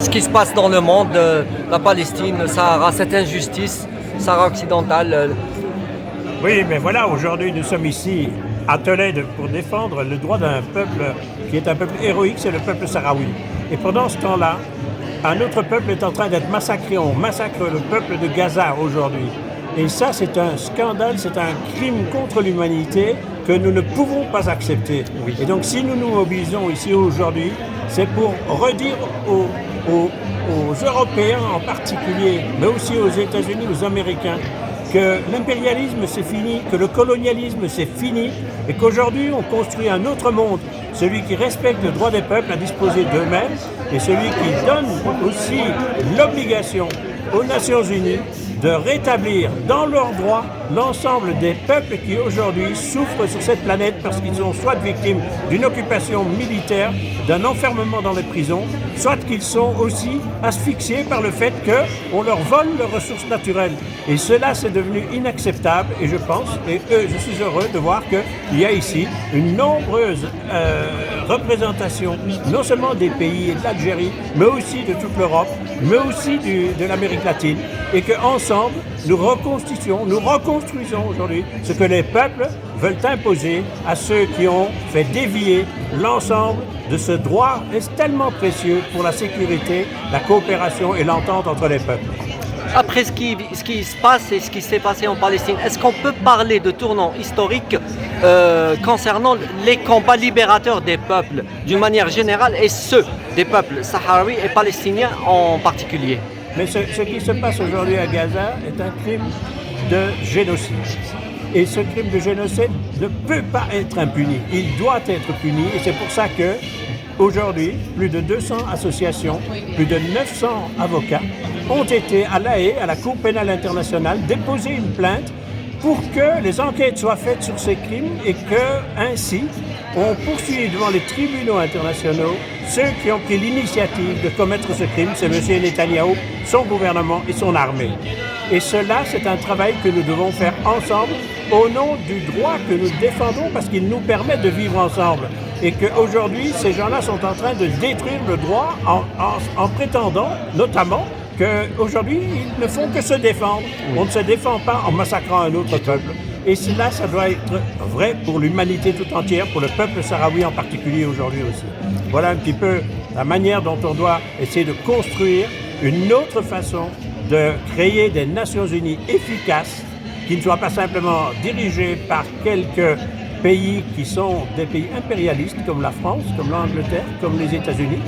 Ce qui se passe dans le monde, la Palestine, le Sahara, cette injustice, Sahara occidental. Oui, mais voilà, aujourd'hui nous sommes ici à Tolède pour défendre le droit d'un peuple qui est un peuple héroïque, c'est le peuple sahraoui. Et pendant ce temps-là, un autre peuple est en train d'être massacré. On massacre le peuple de Gaza aujourd'hui. Et ça, c'est un scandale, c'est un crime contre l'humanité que nous ne pouvons pas accepter. Oui. Et donc si nous nous mobilisons ici aujourd'hui, c'est pour redire aux Européens en particulier, mais aussi aux États-Unis, aux Américains, que l'impérialisme c'est fini, que le colonialisme c'est fini, et qu'aujourd'hui on construit un autre monde, celui qui respecte le droit des peuples à disposer d'eux-mêmes, et celui qui donne aussi l'obligation aux Nations Unies de rétablir dans leurs droits l'ensemble des peuples qui aujourd'hui souffrent sur cette planète parce qu'ils sont soit victimes d'une occupation militaire, d'un enfermement dans les prisons, soit qu'ils sont aussi asphyxiés par le fait qu'on leur vole leurs ressources naturelles. Et cela, c'est devenu inacceptable et je pense, et je suis heureux de voir qu'il y a ici une nombreuse représentation, non seulement des pays et de l'Algérie, mais aussi de toute l'Europe, mais aussi de l'Amérique latine, et qu'ensemble, nous reconstruisons aujourd'hui ce que les peuples veulent imposer à ceux qui ont fait dévier l'ensemble de ce droit est tellement précieux pour la sécurité, la coopération et l'entente entre les peuples. Après ce qui se passe et ce qui s'est passé en Palestine, est-ce qu'on peut parler de tournant historique concernant les combats libérateurs des peuples d'une manière générale et ceux des peuples sahraouis et palestiniens en particulier? Mais ce qui se passe aujourd'hui à Gaza est un crime de génocide. Et ce crime de génocide ne peut pas être impuni. Il doit être puni et c'est pour ça que aujourd'hui, plus de 200 associations, plus de 900 avocats ont été à La Haye, à la Cour pénale internationale, déposer une plainte pour que les enquêtes soient faites sur ces crimes et que, ainsi, on poursuit devant les tribunaux internationaux ceux qui ont pris l'initiative de commettre ce crime, c'est M. Netanyahou, son gouvernement et son armée. Et cela, c'est un travail que nous devons faire ensemble au nom du droit que nous défendons parce qu'il nous permet de vivre ensemble. Et qu'aujourd'hui, ces gens-là sont en train de détruire le droit en prétendant, notamment, qu'aujourd'hui, ils ne font que se défendre. On ne se défend pas en massacrant un autre peuple. Et cela, ça doit être vrai pour l'humanité tout entière, pour le peuple sahraoui en particulier aujourd'hui aussi. Voilà un petit peu la manière dont on doit essayer de construire une autre façon de créer des Nations Unies efficaces, qui ne soient pas simplement dirigées par quelques pays qui sont des pays impérialistes, comme la France, comme l'Angleterre, comme les États-Unis,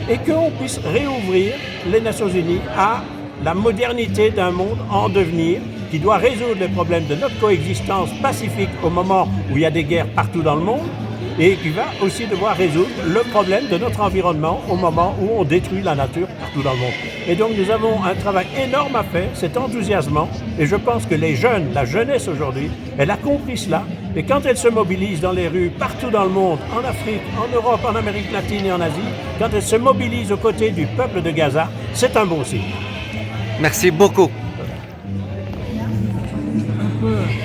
et qu'on puisse réouvrir les Nations Unies à la modernité d'un monde en devenir qui doit résoudre les problèmes de notre coexistence pacifique au moment où il y a des guerres partout dans le monde et qui va aussi devoir résoudre le problème de notre environnement au moment où on détruit la nature partout dans le monde. Et donc nous avons un travail énorme à faire, c'est enthousiasmant et je pense que les jeunes, la jeunesse aujourd'hui, elle a compris cela et quand elle se mobilise dans les rues partout dans le monde, en Afrique, en Europe, en Amérique latine et en Asie, quand elle se mobilise aux côtés du peuple de Gaza, c'est un bon signe. Merci beaucoup.